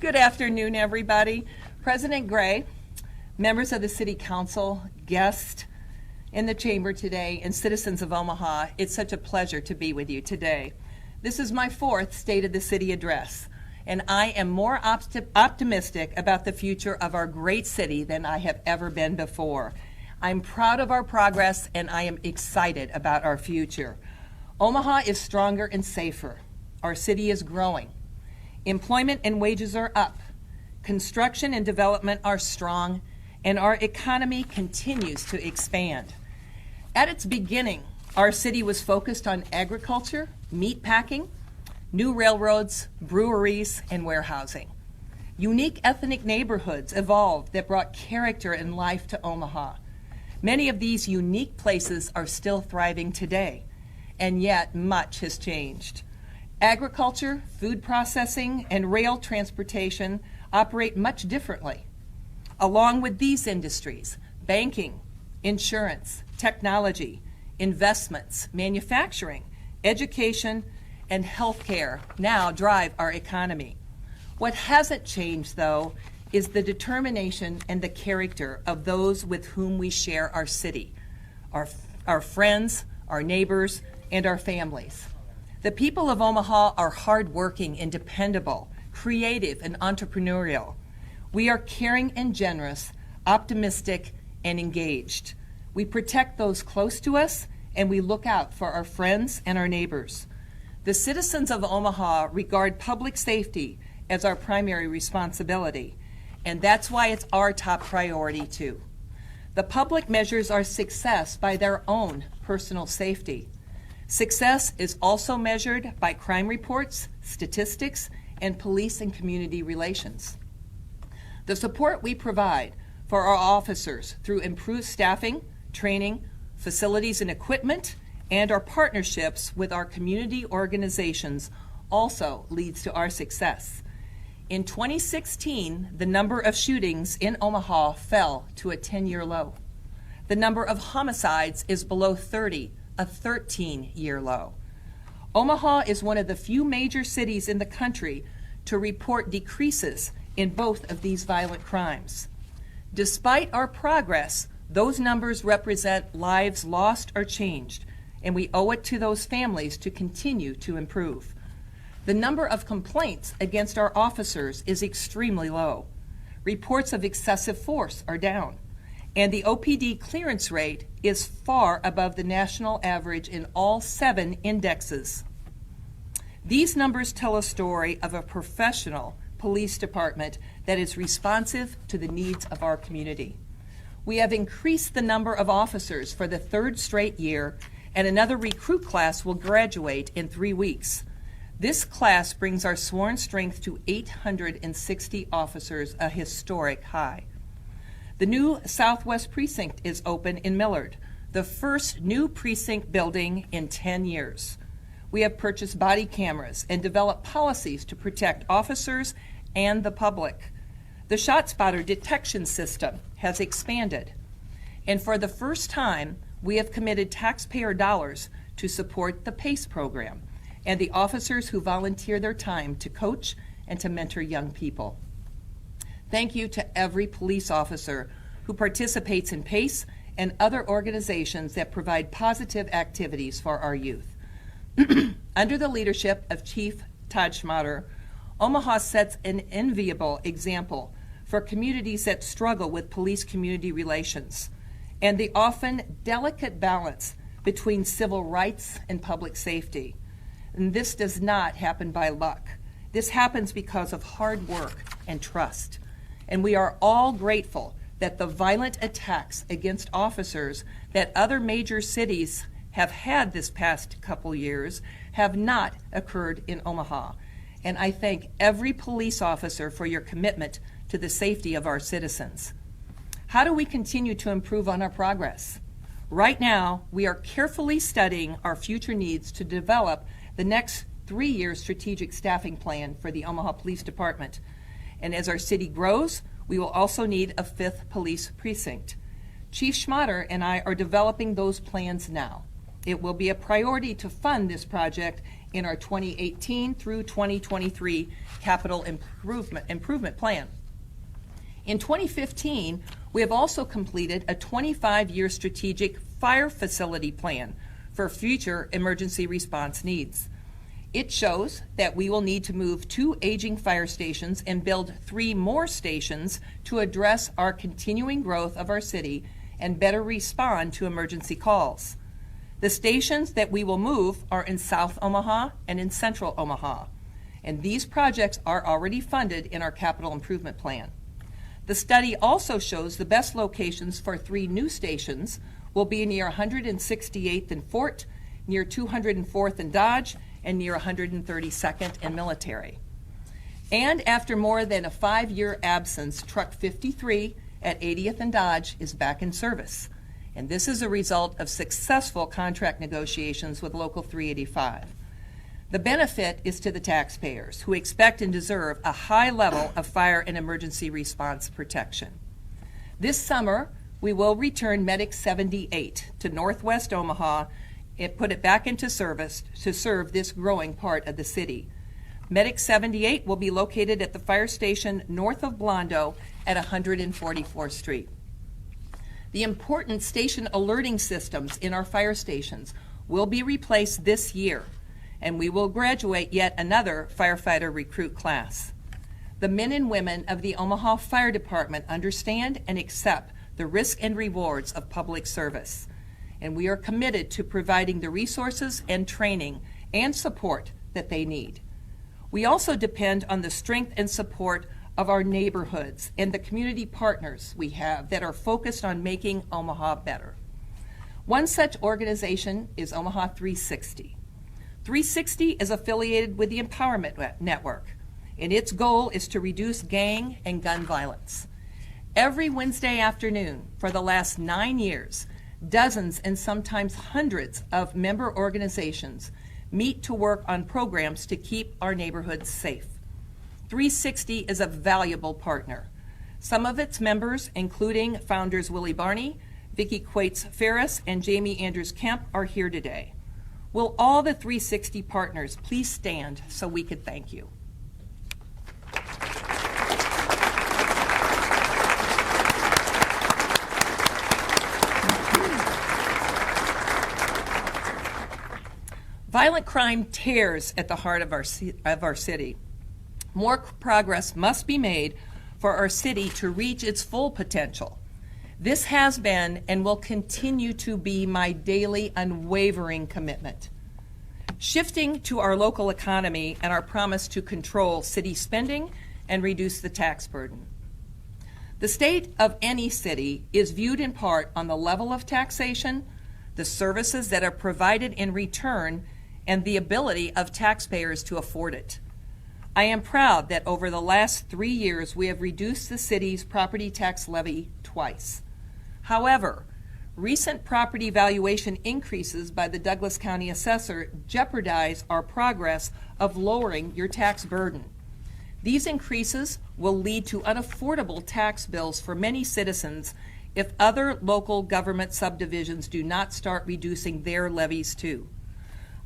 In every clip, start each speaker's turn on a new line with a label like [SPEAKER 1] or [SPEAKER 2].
[SPEAKER 1] Good afternoon, everybody. President Gray, members of the City Council, guests in the chamber today, and citizens of Omaha, it's such a pleasure to be with you today. This is my fourth State of the City address, and I am more optimistic about the future of our great city than I have ever been before. I'm proud of our progress, and I am excited about our future. Omaha is stronger and safer. Our city is growing. Employment and wages are up. Construction and development are strong, and our economy continues to expand. At its beginning, our city was focused on agriculture, meat packing, new railroads, breweries, and warehousing. Unique ethnic neighborhoods evolved that brought character and life to Omaha. Many of these unique places are still thriving today, and yet much has changed. Agriculture, food processing, and rail transportation operate much differently. Along with these industries, banking, insurance, technology, investments, manufacturing, education, and healthcare now drive our economy. What hasn't changed, though, is the determination and the character of those with whom we share our city, our friends, our neighbors, and our families. The people of Omaha are hardworking and dependable, creative and entrepreneurial. We are caring and generous, optimistic and engaged. We protect those close to us, and we look out for our friends and our neighbors. The citizens of Omaha regard public safety as our primary responsibility, and that's why it's our top priority too. The public measures our success by their own personal safety. Success is also measured by crime reports, statistics, and police and community relations. The support we provide for our officers through improved staffing, training, facilities and equipment, and our partnerships with our community organizations also leads to our success. In 2016, the number of shootings in Omaha fell to a 10-year low. The number of homicides is below 30, a 13-year low. Omaha is one of the few major cities in the country to report decreases in both of these violent crimes. Despite our progress, those numbers represent lives lost or changed, and we owe it to those families to continue to improve. The number of complaints against our officers is extremely low. Reports of excessive force are down, and the OPD clearance rate is far above the national average in all 7 indexes. These numbers tell a story of a professional police department that is responsive to the needs of our community. We have increased the number of officers for the 3rd straight year, and another recruit class will graduate in 3 weeks. This class brings our sworn strength to 860 officers, a historic high. The new Southwest Precinct is open in Millard, the first new precinct building in 10 years. We have purchased body cameras and developed policies to protect officers and the public. The ShotSpotter detection system has expanded. And for the first time, we have committed taxpayer dollars to support the PACE program and the officers who volunteer their time to coach and to mentor young people. Thank you to every police officer who participates in PACE and other organizations that provide positive activities for our youth. Under the leadership of Chief Todd Schmatter, Omaha sets an enviable example for communities that struggle with police-community relations and the often delicate balance between civil rights and public safety. And this does not happen by luck. This happens because of hard work and trust. And we are all grateful that the violent attacks against officers that other major cities have had this past couple years have not occurred in Omaha. And I thank every police officer for your commitment to the safety of our citizens. How do we continue to improve on our progress? Right now, we are carefully studying our future needs to develop the next 3-year strategic staffing plan for the Omaha Police Department. And as our city grows, we will also need a 5th police precinct. Chief Schmatter and I are developing those plans now. It will be a priority to fund this project in our 2018 through 2023 capital improvement plan. In 2015, we have also completed a 25-year strategic fire facility plan for future emergency response needs. It shows that we will need to move 2 aging fire stations and build 3 more stations to address our continuing growth of our city and better respond to emergency calls. The stations that we will move are in South Omaha and in Central Omaha, and these projects are already funded in our capital improvement plan. The study also shows the best locations for 3 new stations will be near 168th and Fort, near 204th and Dodge, and near 132nd and Military. And after more than a 5-year absence, Truck 53 at 80th and Dodge is back in service. And this is a result of successful contract negotiations with Local 385. The benefit is to the taxpayers who expect and deserve a high level of fire and emergency response protection. This summer, we will return Medic 78 to Northwest Omaha and put it back into service to serve this growing part of the city. Medic 78 will be located at the fire station north of Blondo at 144th Street. The important station alerting systems in our fire stations will be replaced this year, and we will graduate yet another firefighter recruit class. The men and women of the Omaha Fire Department understand and accept the risk and rewards of public service, and we are committed to providing the resources and training and support that they need. We also depend on the strength and support of our neighborhoods and the community partners we have that are focused on making Omaha better. One such organization is Omaha 360. 360 is affiliated with the Empowerment Network, and its goal is to reduce gang and gun violence. Every Wednesday afternoon for the last 9 years, dozens and sometimes hundreds of member organizations meet to work on programs to keep our neighborhoods safe. 360 is a valuable partner. Some of its members, including founders Willie Barney, Vicki Quates Ferris, and Jamie Andrews Kemp, are here today. Will all the 360 partners please stand so we could thank you? Violent crime tears at the heart of our city. More progress must be made for our city to reach its full potential. This has been and will continue to be my daily unwavering commitment. Shifting to our local economy and our promise to control city spending and reduce the tax burden. The state of any city is viewed in part on the level of taxation, the services that are provided in return, and the ability of taxpayers to afford it. I am proud that over the last 3 years we have reduced the city's property tax levy twice. However, recent property valuation increases by the Douglas County Assessor jeopardize our progress of lowering your tax burden. These increases will lead to unaffordable tax bills for many citizens if other local government subdivisions do not start reducing their levies too.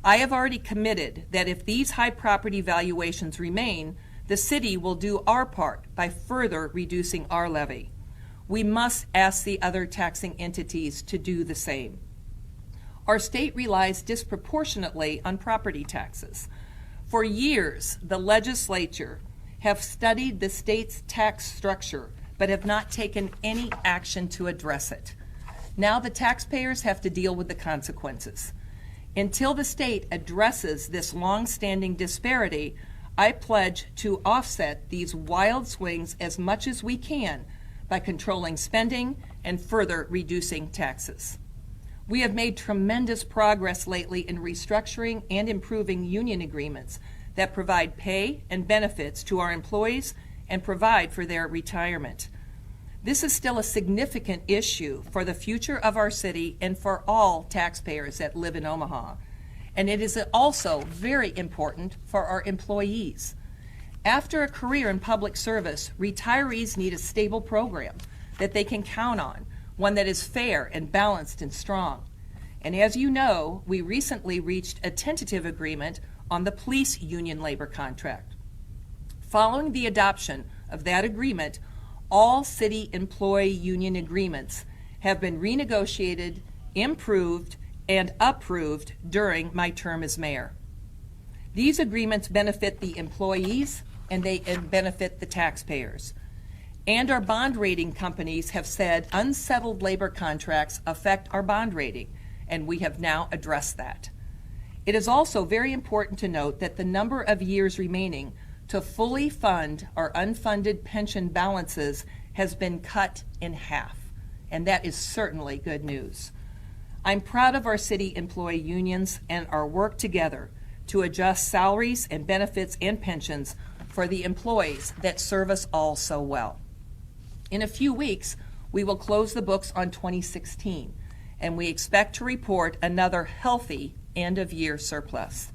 [SPEAKER 1] I have already committed that if these high property valuations remain, the city will do our part by further reducing our levy. We must ask the other taxing entities to do the same. Our state relies disproportionately on property taxes. For years, the legislature have studied the state's tax structure, but have not taken any action to address it. Now the taxpayers have to deal with the consequences. Until the state addresses this long-standing disparity, I pledge to offset these wild swings as much as we can by controlling spending and further reducing taxes. We have made tremendous progress lately in restructuring and improving union agreements that provide pay and benefits to our employees and provide for their retirement. This is still a significant issue for the future of our city and for all taxpayers that live in Omaha. And it is also very important for our employees. After a career in public service, retirees need a stable program that they can count on, one that is fair and balanced and strong. And as you know, we recently reached a tentative agreement on the police union labor contract. Following the adoption of that agreement, all city employee union agreements have been renegotiated, improved, and approved during my term as mayor. These agreements benefit the employees and they benefit the taxpayers. And our bond rating companies have said unsettled labor contracts affect our bond rating, and we have now addressed that. It is also very important to note that the number of years remaining to fully fund our unfunded pension balances has been cut in half, and that is certainly good news. I'm proud of our city employee unions and our work together to adjust salaries and benefits and pensions for the employees that serve us all so well. In a few weeks, we will close the books on 2016, and we expect to report another healthy end-of-year surplus.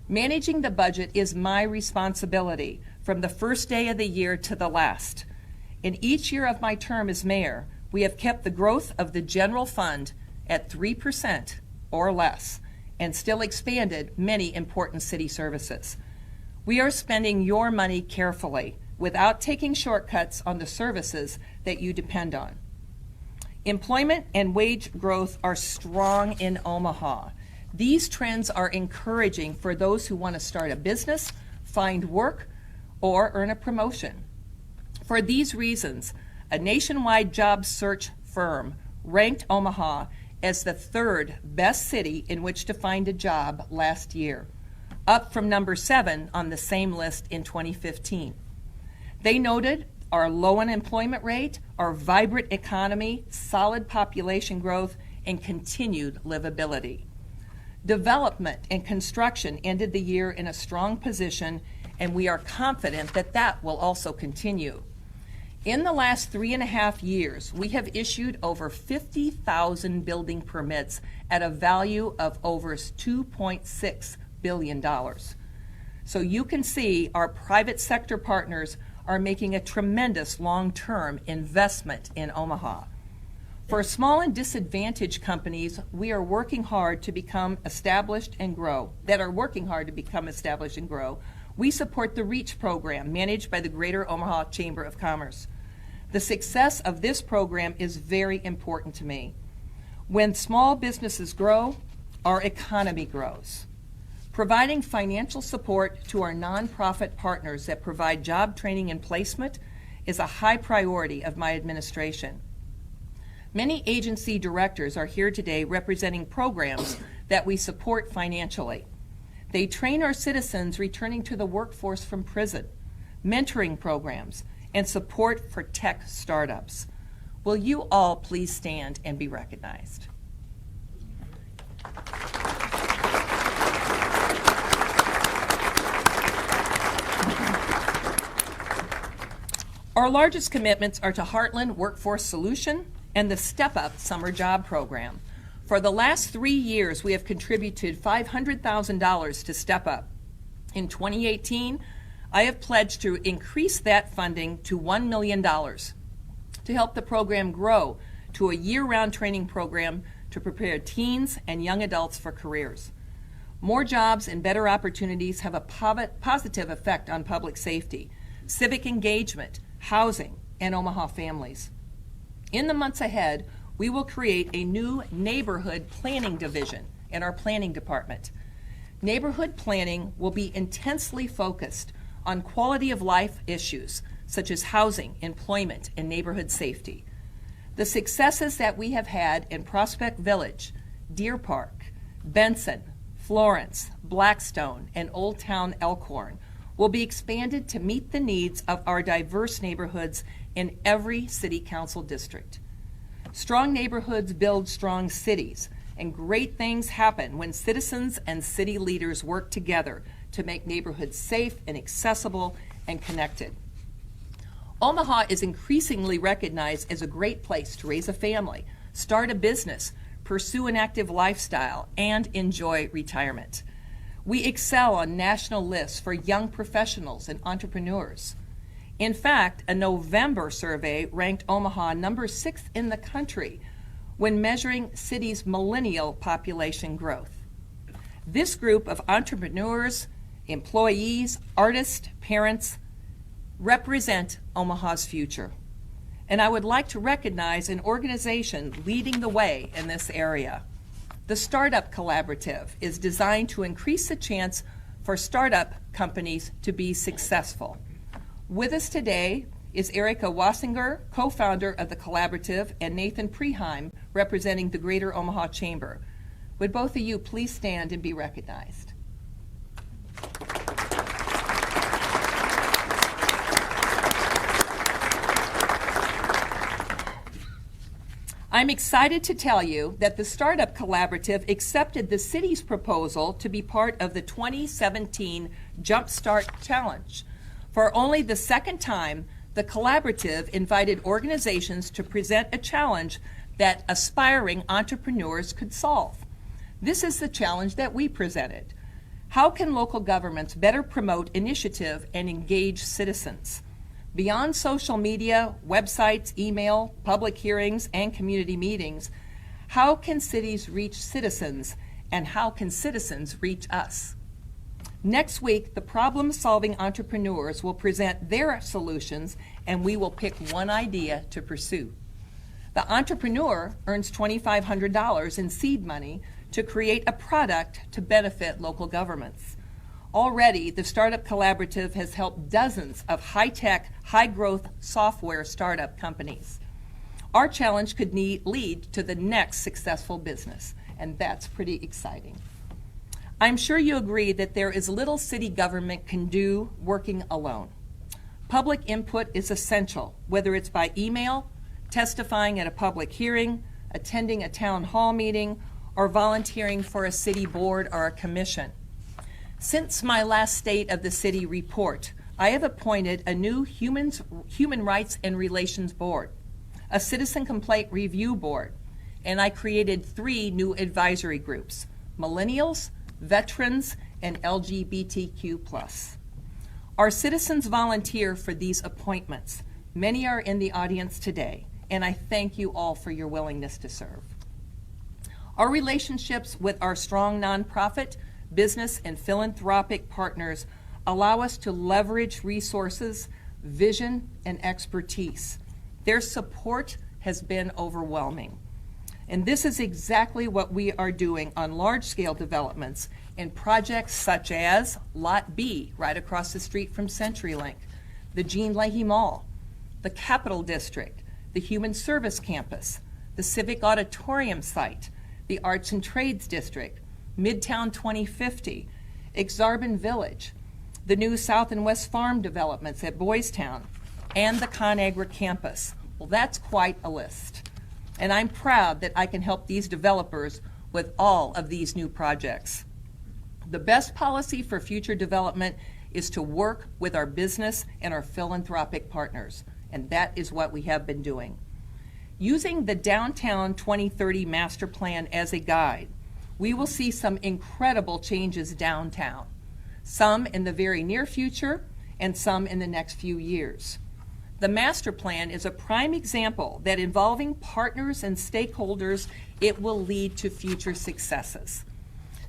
[SPEAKER 1] Managing the budget is my responsibility from the first day of the year to the last. In each year of my term as mayor, we have kept the growth of the general fund at 3% or less and still expanded many important city services. We are spending your money carefully without taking shortcuts on the services that you depend on. Employment and wage growth are strong in Omaha. These trends are encouraging for those who want to start a business, find work, or earn a promotion. For these reasons, a nationwide job search firm ranked Omaha as the third best city in which to find a job last year, up from number 7 on the same list in 2015. They noted our low unemployment rate, our vibrant economy, solid population growth, and continued livability. Development and construction ended the year in a strong position, and we are confident that that will also continue. In the last 3.5 years, we have issued over 50,000 building permits at a value of over $2.6 billion. So you can see our private sector partners are making a tremendous long-term investment in Omaha. For small and disadvantaged companies, we are working hard to become established and grow, we support the REACH program managed by the Greater Omaha Chamber of Commerce. The success of this program is very important to me. When small businesses grow, our economy grows. Providing financial support to our nonprofit partners that provide job training and placement is a high priority of my administration. Many agency directors are here today representing programs that we support financially. They train our citizens returning to the workforce from prison, mentoring programs, and support for tech startups. Will you all please stand and be recognized? Our largest commitments are to Heartland Workforce Solution and the Step Up Summer Job Program. For the last 3 years, we have contributed $500,000 to Step Up. In 2018, I have pledged to increase that funding to $1 million to help the program grow to a year-round training program to prepare teens and young adults for careers. More jobs and better opportunities have a positive effect on public safety, civic engagement, housing, and Omaha families. In the months ahead, we will create a new neighborhood planning division in our planning department. Neighborhood planning will be intensely focused on quality of life issues such as housing, employment, and neighborhood safety. The successes that we have had in Prospect Village, Deer Park, Benson, Florence, Blackstone, and Old Town Elkhorn will be expanded to meet the needs of our diverse neighborhoods in every city council district. Strong neighborhoods build strong cities, and great things happen when citizens and city leaders work together to make neighborhoods safe and accessible and connected. Omaha is increasingly recognized as a great place to raise a family, start a business, pursue an active lifestyle, and enjoy retirement. We excel on national lists for young professionals and entrepreneurs. In fact, a November survey ranked Omaha number 6 in the country when measuring cities' millennial population growth. This group of entrepreneurs, employees, artists, parents represent Omaha's future. And I would like to recognize an organization leading the way in this area. The Startup Collaborative is designed to increase the chance for startup companies to be successful. With us today is Erica Wassinger, co-founder of the Collaborative, and Nathan Preheim, representing the Greater Omaha Chamber. Would both of you please stand and be recognized? I'm excited to tell you that the Startup Collaborative accepted the city's proposal to be part of the 2017 Jumpstart Challenge. For only the second time, the Collaborative invited organizations to present a challenge that aspiring entrepreneurs could solve. This is the challenge that we presented. How can local governments better promote initiative and engage citizens? Beyond social media, websites, email, public hearings, and community meetings, how can cities reach citizens, and how can citizens reach us? Next week, the problem-solving entrepreneurs will present their solutions, and we will pick one idea to pursue. The entrepreneur earns $2,500 in seed money to create a product to benefit local governments. Already, the Startup Collaborative has helped dozens of high-tech, high-growth software startup companies. Our challenge could lead to the next successful business, and that's pretty exciting. I'm sure you agree that there is little city government can do working alone. Public input is essential, whether it's by email, testifying at a public hearing, attending a town hall meeting, or volunteering for a city board or a commission. Since my last State of the City report, I have appointed a new Human Rights and Relations Board, a Citizen Complaint Review Board, and I created 3 new advisory groups: millennials, veterans, and LGBTQ+. Our citizens volunteer for these appointments. Many are in the audience today, and I thank you all for your willingness to serve. Our relationships with our strong nonprofit, business, and philanthropic partners allow us to leverage resources, vision, and expertise. Their support has been overwhelming. And this is exactly what we are doing on large-scale developments in projects such as Lot B, right across the street from CenturyLink, the Jean Leahy Mall, the Capitol District, the Human Service Campus, the Civic Auditorium site, the Arts and Trades District, Midtown 2050, Exarban Village, the new South and West Farm developments at Boys Town, and the ConAgra campus. Well, that's quite a list. And I'm proud that I can help these developers with all of these new projects. The best policy for future development is to work with our business and our philanthropic partners, and that is what we have been doing. Using the Downtown 2030 Master Plan as a guide, we will see some incredible changes downtown, some in the very near future and some in the next few years. The master plan is a prime example that involving partners and stakeholders, it will lead to future successes.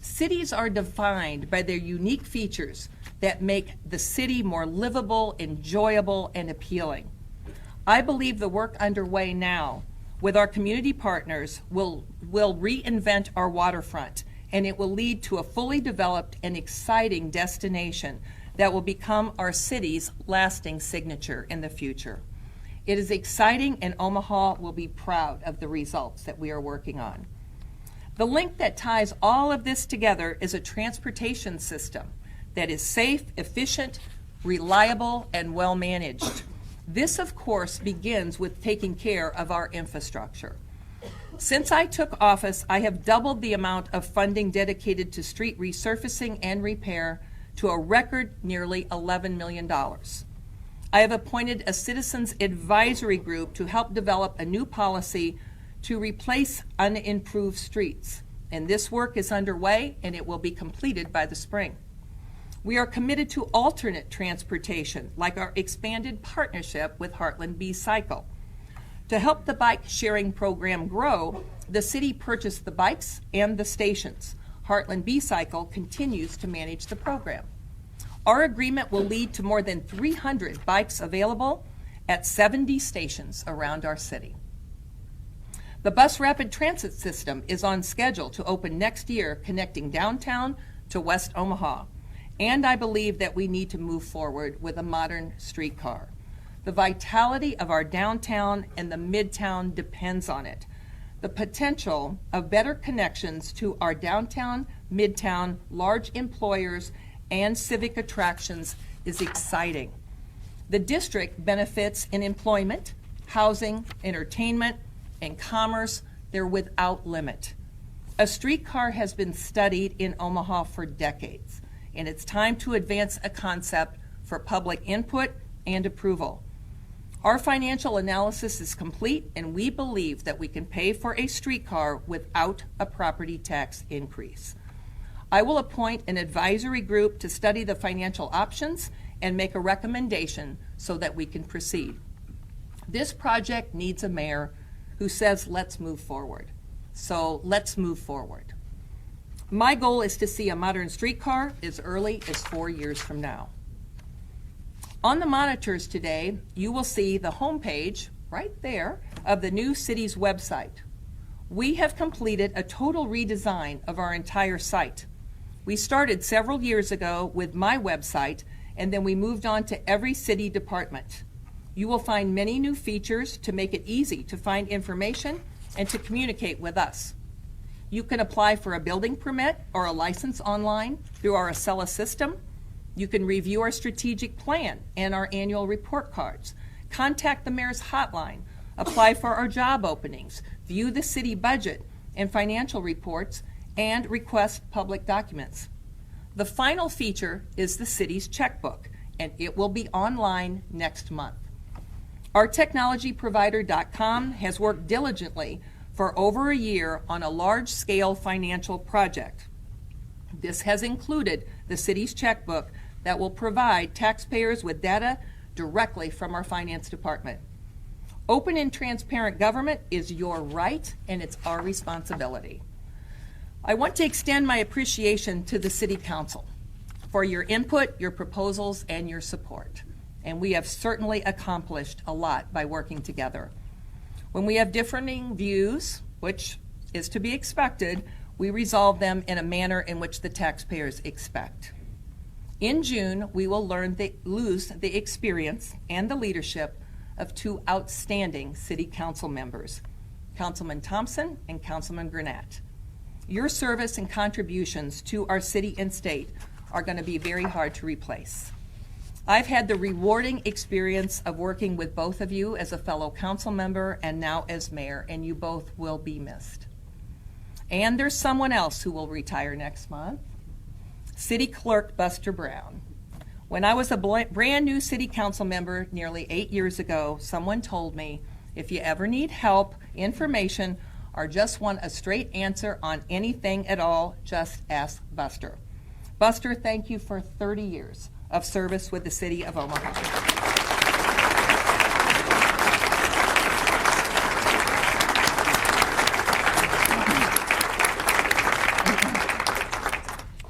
[SPEAKER 1] Cities are defined by their unique features that make the city more livable, enjoyable, and appealing. I believe the work underway now with our community partners will reinvent our waterfront, and it will lead to a fully developed and exciting destination that will become our city's lasting signature in the future. It is exciting, and Omaha will be proud of the results that we are working on. The link that ties all of this together is a transportation system that is safe, efficient, reliable, and well managed. This, of course, begins with taking care of our infrastructure. Since I took office, I have doubled the amount of funding dedicated to street resurfacing and repair to a record nearly $11 million. I have appointed a citizens advisory group to help develop a new policy to replace unimproved streets. And this work is underway, and it will be completed by the spring. We are committed to alternate transportation, like our expanded partnership with Heartland B Cycle. To help the bike sharing program grow, the city purchased the bikes and the stations. Heartland B-Cycle continues to manage the program. Our agreement will lead to more than 300 bikes available at 70 stations around our city. The bus rapid transit system is on schedule to open next year, connecting downtown to West Omaha. And I believe that we need to move forward with a modern streetcar. The vitality of our downtown and the midtown depends on it. The potential of better connections to our downtown, midtown, large employers, and civic attractions is exciting. The district benefits in employment, housing, entertainment, and commerce. They're without limit. A streetcar has been studied in Omaha for decades, and it's time to advance a concept for public input and approval. Our financial analysis is complete, and we believe that we can pay for a streetcar without a property tax increase. I will appoint an advisory group to study the financial options and make a recommendation so that we can proceed. This project needs a mayor who says, let's move forward. So let's move forward. My goal is to see a modern streetcar as early as 4 years from now. On the monitors today, you will see the homepage right there of the new city's website. We have completed a total redesign of our entire site. We started several years ago with my website, and then we moved on to every city department. You will find many new features to make it easy to find information and to communicate with us. You can apply for a building permit or a license online through our Acela system. You can review our strategic plan and our annual report cards, contact the mayor's hotline, apply for our job openings, view the city budget and financial reports, and request public documents. The final feature is the city's checkbook, and it will be online next month. Our technology provider.com has worked diligently for over a year on a large-scale financial project. This has included the city's checkbook that will provide taxpayers with data directly from our finance department. Open and transparent government is your right, and it's our responsibility. I want to extend my appreciation to the City Council for your input, your proposals, and your support. And we have certainly accomplished a lot by working together. When we have differing views, which is to be expected, we resolve them in a manner in which the taxpayers expect. In June, we will lose the experience and the leadership of two outstanding City Council members, Councilman Thompson and Councilman Granat. Your service and contributions to our city and state are going to be very hard to replace. I've had the rewarding experience of working with both of you as a fellow council member and now as mayor, and you both will be missed. And there's someone else who will retire next month, City Clerk Buster Brown. When I was a brand new city council member nearly 8 years ago, someone told me, if you ever need help, information, or just want a straight answer on anything at all, just ask Buster. Buster, thank you for 30 years of service with the city of Omaha.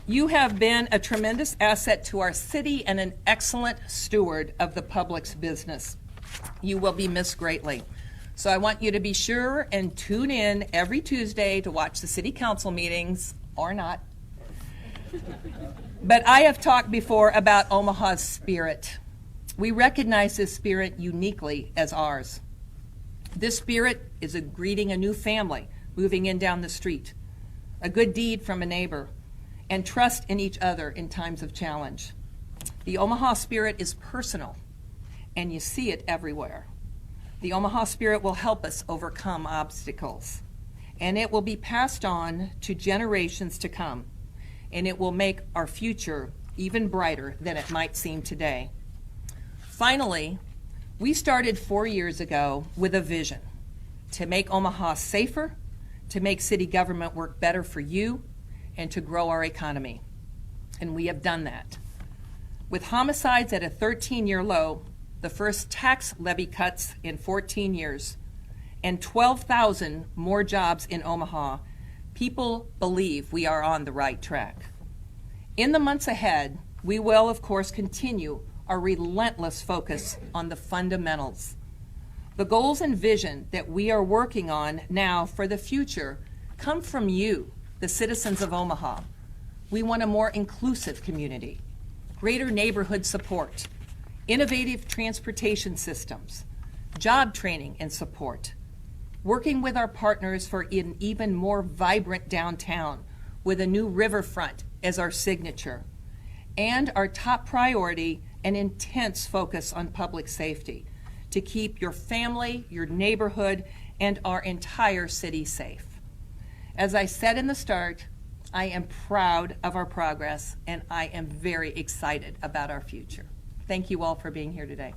[SPEAKER 1] You have been a tremendous asset to our city and an excellent steward of the public's business. You will be missed greatly. So I want you to be sure and tune in every Tuesday to watch the city council meetings, or not. But I have talked before about Omaha's spirit. We recognize this spirit uniquely as ours. This spirit is greeting a new family moving in down the street, a good deed from a neighbor, and trust in each other in times of challenge. The Omaha spirit is personal, and you see it everywhere. The Omaha spirit will help us overcome obstacles, and it will be passed on to generations to come, and it will make our future even brighter than it might seem today. Finally, we started 4 years ago with a vision to make Omaha safer, to make city government work better for you, and to grow our economy. And we have done that. With homicides at a 13-year low, the first tax levy cuts in 14 years, and 12,000 more jobs in Omaha, People believe we are on the right track. In the months ahead, we will, of course, continue our relentless focus on the fundamentals. The goals and vision that we are working on now for the future come from you, the citizens of Omaha. We want a more inclusive community, greater neighborhood support, innovative transportation systems, job training and support, working with our partners for an even more vibrant downtown with a new riverfront as our signature, and our top priority, an intense focus on public safety to keep your family, your neighborhood, and our entire city safe. As I said in the start, I am proud of our progress, and I am very excited about our future. Thank you all for being here today.